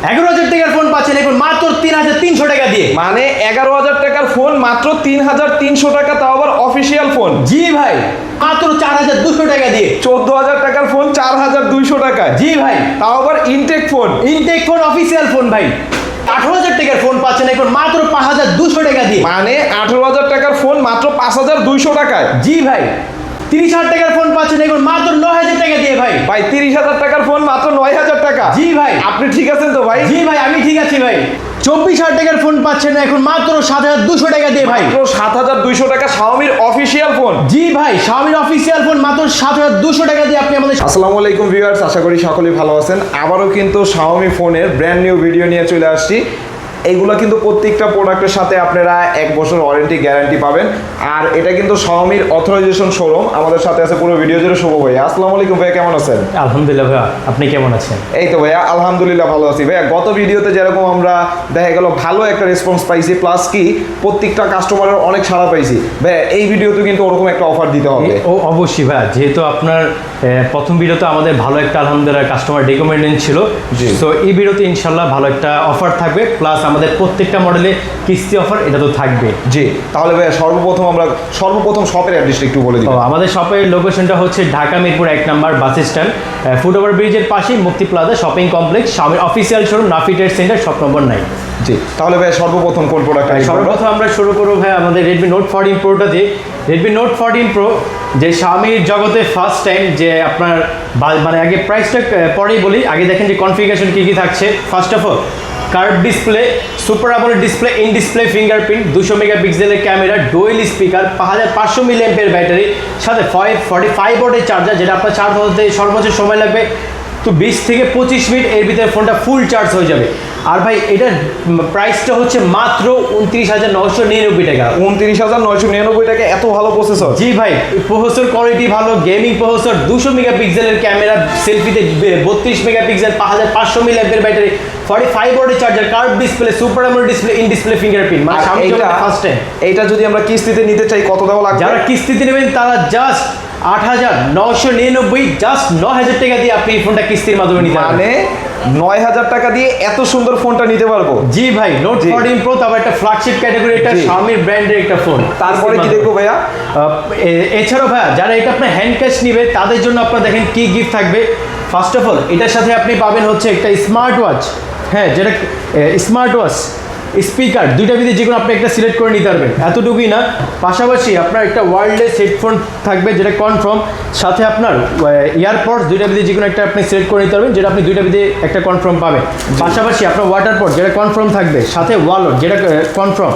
11,000 টাকার ফোন পাচ্ছেন এখন মাত্র 3,300 টাকা দিয়ে। মানে 11,000 টাকার ফোন মাত্র 3,300 টাকা, তাও আবার অফিসিয়াল ফোন। জি ভাই, মাত্র 4,200 টাকা দিয়ে। 14,000 টাকার ফোন 4,200 টাকায়। জি ভাই, তাও আবার intact phone. Intact phone official phone ভাই। 18,000 টাকার ফোন পাচ্ছেন এখন মাত্র 5,200 টাকা দিয়ে। মানে 18,000 টাকার ফোন মাত্র 5,200 টাকায়। জি ভাই, 30,000 টাকার ফোন পাচ্ছেন এখন মাত্র 9,000 টাকা দিয়ে ভাই। ভাই 30,000 টাকার ফোন মাত্র 9,000 টাকা। জি ভাই, আপনি ঠিক আছেন তো ভাই? জি ভাই, আমি ঠিক আছি ভাই। 24,000 টাকার ফোন পাচ্ছেন এখন মাত্র 7,200 টাকা দিয়ে ভাই। মাত্র 7,200 টাকা শাওমির অফিসিয়াল ফোন। জি ভাই, শাওমির অফিসিয়াল ফোন মাত্র 7,200 টাকা দিয়ে আপনি আমাদের। আসসালামু আলাইকুম ভিউয়ার্স, আশা করি সকলেই ভালো আছেন। আবারও কিন্তু শাওমি ফোনের ব্র্যান্ড নিউ ভিডিও নিয়ে চলে আসছি। এইগুলো কিন্তু প্রত্যেকটা প্রোডাক্টের সাথে আপনারা 1 বছর ওয়ারেন্টি গ্যারান্টি পাবেন। আর এটা কিন্তু শাওমির অথরাইজেশন শোরুম। আমাদের সাথে আছে পুরো ভিডিও জুড়ে শুভ ভাইয়া। আসসালামু আলাইকুম ভাইয়া, কেমন আছেন? আলহামদুলিল্লাহ ভাইয়া, আপনি কেমন আছেন? এই তো ভাইয়া আলহামদুলিল্লাহ ভালো আছি ভাইয়া। গত ভিডিওতে যেরকম আমরা দেখা গেল ভালো একটা রেসপন্স পাইছি, প্লাস কি প্রত্যেকটা কাস্টমারের অনেক সাড়া পাইছি ভাইয়া, এই ভিডিওতে কিন্তু ওরকম একটা অফার দিতে হবে। ও অবশ্যই ভাইয়া, যেহেতু আপনার প্রথম ভিডিওতে আমাদের ভালো একটা আলহামদুলিল্লাহ কাস্টমার রেকমেন্ডেড ছিল, তো এই ভিডিওতে ইনশাল্লাহ ভালো একটা অফার থাকবে, প্লাস আমাদের প্রত্যেকটা মডেলে কিস্তি অফার এটা তো থাকবে। জি, তাহলে ভাইয়া সর্বপ্রথম শপের অ্যাড্রেসটা একটু বলে দিন। আমাদের শপের লোকেশনটা হচ্ছে Dhaka Mirpur 1 number bus stand, foot over ব্রিজের পাশেই মুক্তি প্লাজা শপিং কমপ্লেক্স, শাওমির official showroom, Nafi trade centre, shop number 9। জি, তাহলে ভাই সর্বপ্রথম কোন প্রোডাক্ট? সর্বপ্রথম আমরা শুরু করবো ভাই আমাদের রেডমি নোট 14 প্রোটা দিয়ে। রেডমি নোট 14 প্রো যে শাওমির জগতে ফার্স্ট টাইম, যে আপনার মানে আগে প্রাইসটা পরেই বলি, আগে দেখেন যে কনফিগারেশন কী কী থাকছে। First of all curve display, super AMOLED display, in display fingerprint, 200 মেগাপিক্সেলের camera, dual speaker, 5,500 milliampere battery, সাথে 45 ওয়াটের চার্জার, যেটা আপনার চার্জ হতে সর্বোচ্চ সময় লাগবে তো 20 থেকে 25 মিনিট, এর ভিতরে ফোনটা ফুল চার্জ হয়ে যাবে। আর ভাই এটার প্রাইসটা হচ্ছে মাত্র 29,999 টাকা। 29,999 টাকা, এত ভালো প্রসেসর? জি ভাই, প্রসেসর কোয়ালিটি ভালো, গেমিং প্রসেসর, 200 মেগাপিক্সেলের ক্যামেরা, সেলফিতে 32 মেগাপিক্সেল, 5,500 মিলিঅ্যাম্পিয়ার ব্যাটারি, 45 ওয়াটের charger, curve display, super AMOLED display, in display fingerprint. মানে সামনে ফার্স্ট টাইম। এইটা যদি আমরা কিস্তিতে নিতে চাই কত টাকা লাগবে? যারা কিস্তিতে নেবেন তারা জাস্ট 8,999, জাস্ট 9,000 টাকা দিয়ে আপনি এই ফোনটা কিস্তির মাধ্যমে নিতে পারবেন। মানে 9,000 টাকা দিয়ে এত সুন্দর ফোনটা নিতে পারবো? জি ভাই, নোট 14 প্রো তারপর একটা ফ্ল্যাগশিপ ক্যাটাগরি, এটা শাওমির ব্র্যান্ডের একটা ফোন। তারপরে কি দেখবো ভাইয়া? এছাড়াও ভাইয়া যারা এটা আপনার হ্যান্ড ক্যাশ নেবে তাদের জন্য আপনার দেখেন কি গিফট থাকবে। ফার্স্ট অফ অল এটার সাথে আপনি পাবেন হচ্ছে একটা স্মার্ট ওয়াচ, হ্যাঁ, যেটা স্মার্ট ওয়াচ, স্পিকার, দুইটা ভিতরে যে কোনো আপনি একটা সিলেক্ট করে নিতে পারবেন। এতটুকুই না, পাশাপাশি আপনার একটা ওয়্যারলেস হেডফোন থাকবে যেটা কনফার্ম, সাথে আপনার ইয়ারপডস, দুইটা ভিতরে যে কোনো একটা আপনি সিলেক্ট করে নিতে পারবেন, যেটা আপনি দুইটা ভিতরে একটা কনফার্ম পাবেন। পাশাপাশি আপনার ওয়াটারপড যেটা কনফার্ম থাকবে, সাথে ওয়ালেট যেটা কনফার্ম,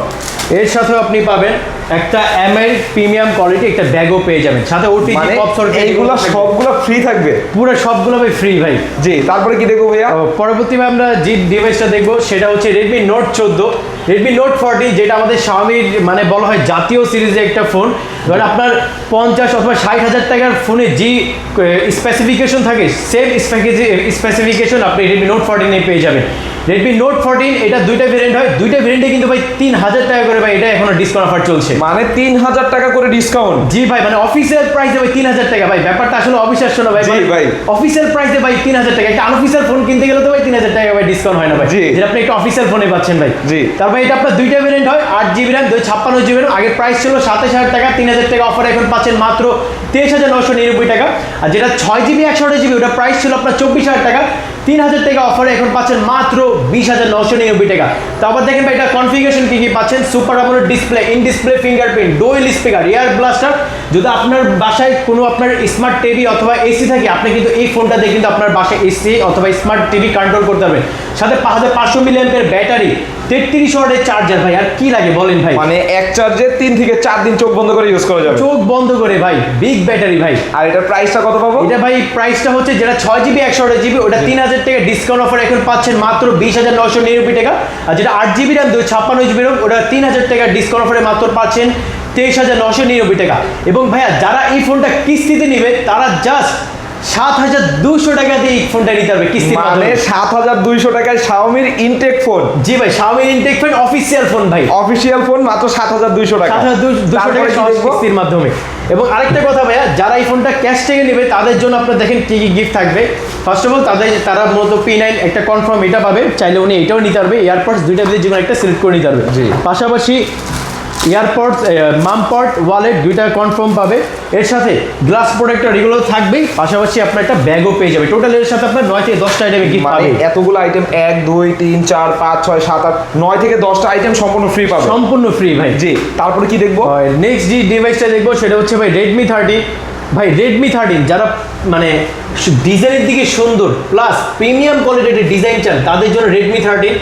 এর সাথেও আপনি পাবেন একটা এমআই প্রিমিয়াম কোয়ালিটি একটা ব্যাগও পেয়ে যাবেন, সাথে ওটিজি পপসর। এইগুলো সবগুলো ফ্রি থাকবে? পুরো সবগুলো ভাই ফ্রি ভাই। জি, তারপরে কি দেখবো ভাইয়া? পরবর্তীতে আমরা যে ডিভাইসটা দেখবো সেটা হচ্ছে রেডমি নোট 14, রেডমি নোট 40, যেটা আমাদের শাওমির মানে বলা হয় জাতীয় সিরিজের একটা ফোন। ধরেন আপনার 50 অথবা 60,000 টাকার ফোনে যে স্পেসিফিকেশন থাকে, সেম স্পেসিফিকেশন আপনি রেডমি নোট 14 পেয়ে যাবেন। রেডমি নোট 14 এটা দুইটা ভেরিয়েন্ট হয়, দুইটা ভেরিয়েন্টে কিন্তু ভাই 3,000 টাকা করে ভাই, এটা এখনো ডিসকাউন্ট অফার চলছে। মানে 3,000 টাকা করে ডিসকাউন্ট? জি ভাই, মানে অফিসিয়াল প্রাইসে ভাই 3,000 টাকা ভাই, ব্যাপারটা আসলে অবিশ্বাস্য না ভাই। ভাই অফিসিয়াল প্রাইসে ভাই 3,000 টাকা, একটা আনঅফিসিয়াল ফোন কিনতে গেলে তো ভাই 3,000 টাকা ভাই ডিসকাউন্ট হয় না ভাই, যেটা আপনি একটা অফিসিয়াল ফোনে পাচ্ছেন ভাই। জি, তারপর এটা আপনার দুইটা ভেরিয়েন্ট হয়, 8GB RAM, 256GB RAM। আগের প্রাইস ছিল 27,000 টাকা, 3,000 টাকা অফার এখন পাচ্ছেন মাত্র 23,999 টাকা। আর যেটা 6GB 128GB, ওটা প্রাইস ছিল আপনার 24,000 টাকা, 3,000 টাকা অফারে এখন পাচ্ছেন মাত্র 20,999 টাকা। তারপর দেখেন ভাই এটা কনফিগারেশন কি কি পাচ্ছেন। Super AMOLED display, in display fingerprint, dual speaker, air blaster. যদি আপনার বাসায় কোনো আপনার স্মার্ট টিভি অথবা এসি থাকে, আপনি কিন্তু এই ফোনটা দিয়ে কিন্তু আপনার বাসায় এসি অথবা স্মার্ট টিভি কন্ট্রোল করতে পারবেন। সাথে 5,500 মিলিঅ্যাম্পিয়ার ব্যাটারি, 33 ওয়াটের চার্জার। ভাই আর কি লাগে বলেন ভাই? মানে এক চার্জে 3 থেকে 4 দিন চোখ বন্ধ করে ইউজ করা যাবে? চোখ বন্ধ করে ভাই, বিগ ব্যাটারি ভাই। আর এটার প্রাইসটা কত পাবো? এটা ভাই প্রাইসটা হচ্ছে যেটা 6GB 128GB, ওটা 3,000 টাকা ডিসকাউন্ট অফার এখন পাচ্ছেন মাত্র 20,999 টাকা। আর যেটা 8GB RAM 256GB RAM, ওটা 3,000 টাকা ডিসকাউন্ট অফারে মাত্র পাচ্ছেন 23,999 টাকা। এবং ভাইয়া যারা এই ফোনটা কিস্তিতে নেবে তারা জাস্ট 7,200 টাকা দিয়ে এই ফোনটা নিতে হবে কিস্তির মাধ্যমে। 7,200 টাকায় শাওমির ইনটেক ফোন? জি ভাই, শাওমির ইনটেক ফোন অফিসিয়াল ফোন ভাই, অফিসিয়াল ফোন মাত্র 7,200 টাকা। 7,200 টাকা কিস্তির মাধ্যমে। এবং আরেকটা কথা ভাইয়া, যারা এই ফোনটা ক্যাশ থেকে নেবে তাদের জন্য আপনার দেখেন কী কী গিফট থাকবে। ফার্স্ট অফ অল তারা মূলত P9 একটা কনফার্ম এটা পাবে, চাইলে উনি এটাও নিতে পারবে, এয়ারপডস দুইটা ভিতরে যে কোনো একটা সিলেক্ট করে নিতে পারবে। জি। পাশাপাশি এয়ারপডস মামপড ওয়ালেট দুইটা কনফার্ম পাবে, এর সাথে গ্লাস প্রোটেক্টর এগুলো থাকবেই, পাশাপাশি আপনার একটা ব্যাগও পেয়ে যাবে। টোটাল এর সাথে আপনার 9 থেকে 10টা আইটেমে গিফট মানে পাবে। এতগুলো আইটেম 1 2 3 4 5 6 7 8 9 থেকে 10টা আইটেম সম্পূর্ণ ফ্রি পাবে। সম্পূর্ণ ফ্রি ভাই। জি, তারপরে কি দেখবো? নেক্সট যে ডিভাইসটা দেখবো সেটা হচ্ছে ভাই Redmi 13। ভাই Redmi 13 যারা মানে ডিজাইনের দিকে সুন্দর প্লাস প্রিমিয়াম কোয়ালিটির ডিজাইন চান তাদের জন্য Redmi 13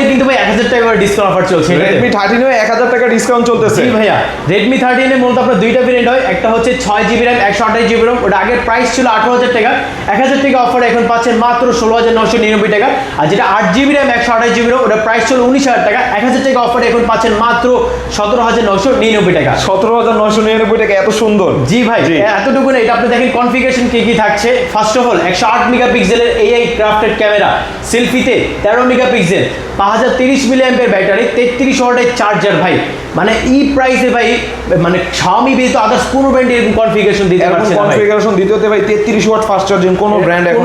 এ কিন্তু ভাই 1000 টাকা করে ডিসকাউন্ট অফার চলছে। Redmi 13 এ 1000 টাকা ডিসকাউন্ট চলতেছে। জি ভাইয়া, Redmi 13 এ মূলত আপনার দুইটা ভেরিয়েন্ট হয়, একটা হচ্ছে 6GB RAM 128GB RAM, ওটা আগের প্রাইস ছিল 18000 টাকা, 1000 টাকা অফারে এখন পাচ্ছেন মাত্র 16999 টাকা। আর যেটা 8GB RAM 128GB RAM, ওটা প্রাইস ছিল 19000 টাকা, 1000 টাকা অফারে এখন পাচ্ছেন মাত্র 17999 টাকা। 17999 টাকা, এত সুন্দর। জি ভাই, এতটুকু না, এটা আপনি দেখেন কনফিগারেশন কি কি থাকছে। ফার্স্ট অফ অল 108 মেগাপিক্সেলের AI ক্রাফটেড ক্যামেরা, সেলফিতে 13 মেগাপিক্সেল, 5030 মিলিঅ্যাম্পিয়ার ব্যাটারি, 33 ওয়াটের চার্জার। ভাই মানে এই প্রাইসে ভাই মানে Xiaomi ব্যতীত আদার্স কোনো ব্র্যান্ড এরকম কনফিগারেশন দিতে পারছে না। কনফিগারেশন দিতে হতে ভাই 33 ওয়াট ফাস্ট চার্জিং কোন ব্র্যান্ড এখন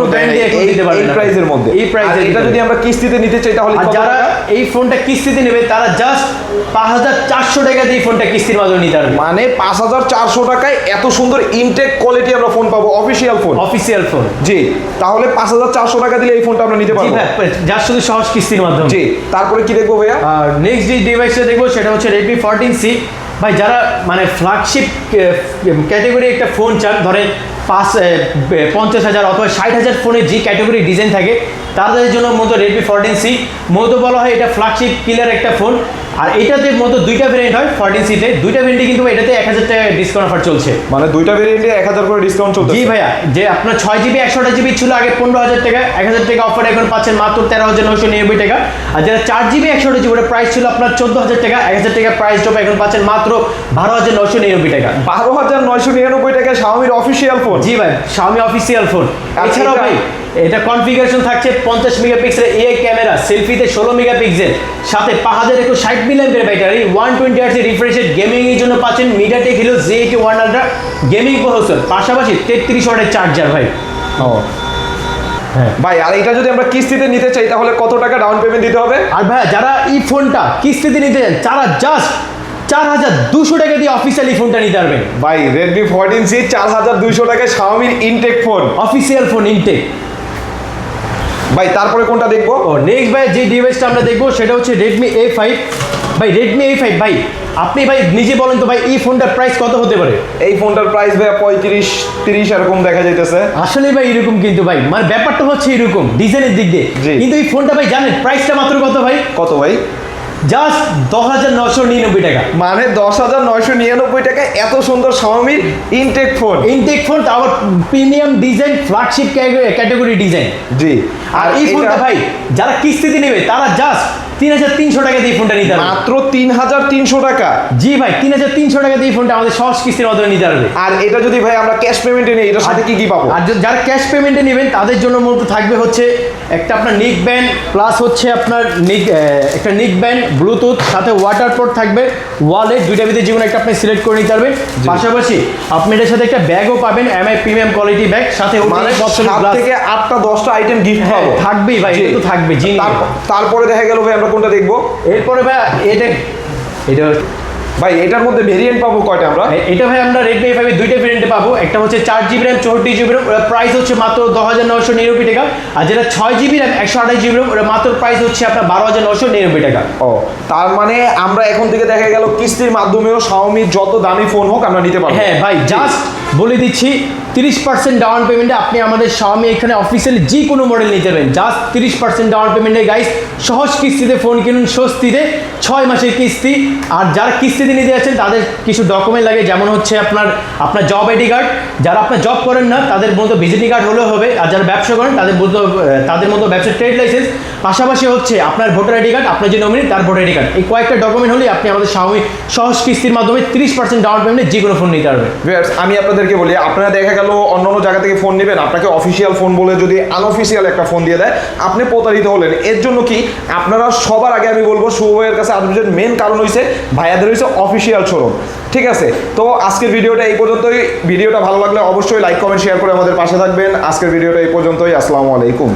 দিতে পারে না এই প্রাইসের মধ্যে। এই প্রাইসে এটা যদি আমরা কিস্তিতে নিতে চাই তাহলে আর যারা এই ফোনটা কিস্তিতে নেবে তারা জাস্ট 5400 টাকা দিয়ে এই ফোনটা কিস্তির মাধ্যমে নিতে পারবে। মানে 5400 টাকায় এত সুন্দর ইনটেক কোয়ালিটি আমরা ফোন পাবো, অফিশিয়াল ফোন। Official phone. জি, তাহলে 5400 টাকা দিলে এই ফোনটা আমরা নিতে পারবো। জি ভাই, যার শুধু সহজ কিস্তির মাধ্যমে। জি, তারপরে কি দেখবো ভাইয়া? আর নেক্সট যে ডিভাইসটা দেখবো সেটা হচ্ছে Redmi 14C। ভাই যারা মানে ফ্ল্যাগশিপ ক্যাটাগরি একটা ফোন চান, ধরেন 50,000 অথবা 60,000 ফোনের যে ক্যাটাগরি ডিজাইন থাকে তাদের জন্য মূলত Redmi 14C মূলত বলা হয় এটা ফ্ল্যাগশিপ কিলার একটা ফোন। আর এটাতে মূলত দুইটা ভেরিয়েন্ট হয় 14C-তে, দুইটা ভেরিয়েন্টে কিন্তু এটাতে 1000 টাকা ডিসকাউন্ট অফার চলছে। মানে দুইটা ভেরিয়েন্টে 1000 করে ডিসকাউন্ট চলছে। জি ভাইয়া, যে আপনার 6GB 128GB ছিল আগে 15000 টাকা, 1000 টাকা অফার এখন পাচ্ছেন মাত্র 13999 টাকা। আর যারা 4GB 128GB ওটা প্রাইস ছিল আপনার 14000 টাকা, 1000 টাকা প্রাইস ড্রপ এখন পাচ্ছেন মাত্র 12999 টাকা। 12999 টাকা Xiaomi অফিশিয়াল ফোন। জি ভাই, Xiaomi অফিশিয়াল ফোন। এছাড়াও ভাই এটা কনফিগারেশন থাকছে 50 মেগাপিক্সেল AI ক্যামেরা, সেলফিতে 16 মেগাপিক্সেল, সাথে 5160 milliampere battery, 120 Hz refresh rate, gaming এর জন্য পাচ্ছেন MediaTek Helio Z81 Ultra gaming processor, পাশাপাশি 33 ওয়াটের চার্জার ভাই। ও হ্যাঁ ভাই, আর এটা যদি আমরা কিস্তিতে নিতে চাই তাহলে কত টাকা ডাউন পেমেন্ট দিতে হবে? আর ভাই যারা এই ফোনটা কিস্তিতে নিতে চান তারা জাস্ট 4200 টাকা দিয়ে অফিসিয়ালি ফোনটা নিতে পারবেন। ভাই Redmi 14C 4200 টাকায় Xiaomi intact phone, official phone intact. ভাই তারপরে কোনটা দেখবো? ও নেক্সট ভাই যে ডিভাইসটা আমরা দেখবো সেটা হচ্ছে Redmi A5। ভাই Redmi A5 ভাই আপনি ভাই নিজে বলেন তো ভাই এই ফোনটার প্রাইস কত হতে পারে? এই ফোনটার প্রাইস ভাই 35-30 এরকম দেখা যাইতেছে। আসলে ভাই এরকম, কিন্তু ভাই মানে ব্যাপারটা হচ্ছে এরকম ডিজাইনের দিক দিয়ে। কিন্তু এই ফোনটা ভাই জানেন প্রাইসটা মাত্র কত ভাই? কত ভাই? জাস্ট 10999 টাকা। মানে 10999 টাকায় এত সুন্দর Xiaomi intact phone. Intact phone, তাও আবার premium design, flagship category design. জি, আর এই ফোনটা ভাই যারা কিস্তিতে নেবে তারা জাস্ট 3300 টাকা দিয়ে ফোনটা নিতে পারবে। মাত্র 3300 টাকা? জি ভাই, 3300 টাকা দিয়ে ফোনটা আমাদের সহজ কিস্তির মাধ্যমে নিতে পারবে। আর এটা যদি ভাই আমরা ক্যাশ পেমেন্টে নিই এটার সাথে কি কি পাবো? আর যারা ক্যাশ পেমেন্টে নেবেন তাদের জন্য মূলত থাকবে হচ্ছে একটা আপনার নিক ব্যান্ড, প্লাস হচ্ছে আপনার একটা নিক ব্যান্ড, ব্লুটুথ, সাথে ওয়াটার পোর্ট থাকবে, ওয়ালেট, দুইটা ভিতরে যে কোনো একটা আপনি সিলেক্ট করে নিতে পারবেন। পাশাপাশি আপনি এটার সাথে একটা ব্যাগও পাবেন, MI প্রিমিয়াম কোয়ালিটি ব্যাগ, সাথে মানে 7 থেকে 8টা 10টা আইটেম গিফট পাবো। থাকবেই ভাই, এটা তো থাকবে। জি, তারপরে দেখা গেল ভাই আমরা কোনটা দেখবো? এরপরে ভাই এটা ভাই এটার মধ্যে ভেরিয়েন্ট পাবো কয়টা আমরা? এটা ভাই আমরা Redmi A5 এর দুইটা ভেরিয়েন্টে পাবো, একটা হচ্ছে 4GB RAM 64GB RAM, ওর প্রাইস হচ্ছে মাত্র 10999 টাকা। আর যেটা 6GB RAM 128GB RAM, ওর মাত্র প্রাইস হচ্ছে আপনার 12999 টাকা। ও তার মানে আমরা এখন থেকে দেখা গেল কিস্তির মাধ্যমেও Xiaomi যত দামি ফোন হোক আমরা নিতে পারবো। হ্যাঁ ভাই, জাস্ট বলে দিচ্ছি 30% ডাউন পেমেন্টে আপনি আমাদের Xiaomi এখানে অফিসিয়ালি যে কোনো মডেল নিতে পারবেন। জাস্ট 30% ডাউন পেমেন্টে গাইস, সহজ কিস্তিতে ফোন কিনুন, স্বস্তিতে 6 মাসের কিস্তি। আর যারা কিস্তিতে নিতে যাচ্ছেন তাদের কিছু ডকুমেন্ট লাগে, যেমন হচ্ছে আপনার জব আইডি কার্ড। যারা আপনার জব করেন না তাদের মতো ভিজিটিং কার্ড হলেও হবে, আর যারা ব্যবসা করেন তাদের মতো ব্যবসার ট্রেড লাইসেন্স, পাশাপাশি হচ্ছে আপনার ভোটার আইডি কার্ড, আপনার যে নমিনি তার ভোটার আইডি কার্ড, এই কয়েকটা ডকুমেন্ট হলেই আপনি আমাদের Xiaomi সহজ কিস্তির মাধ্যমে 30% ডাউন পেমেন্টে যে কোনো ফোন নিতে পারবেন। ভিউয়ার্স, আমি আপনাদেরকে বলি, আপনারা দেখা গেল অন্য অন্য জায়গা থেকে ফোন নেবেন, আপনাকে অফিসিয়াল ফোন বলে যদি আনঅফিসিয়াল একটা ফোন দিয়ে দেয়, আপনি প্রতারিত হলেন। এর জন্য কি আপনারা সবার আগে আমি বলবো শুভ ভাইয়ের কাছে আসবেন। মেন কারণ হয়েছে ভাইয়াদের হয়েছে অফিসিয়াল শোরুম। ঠিক আছে, তো আজকের ভিডিওটা এই পর্যন্তই। ভিডিওটা ভালো লাগলে অবশ্যই লাইক কমেন্ট শেয়ার করে আমাদের পাশে থাকবেন। আজকের ভিডিওটা এই পর্যন্তই। আসসালামু আলাইকুম।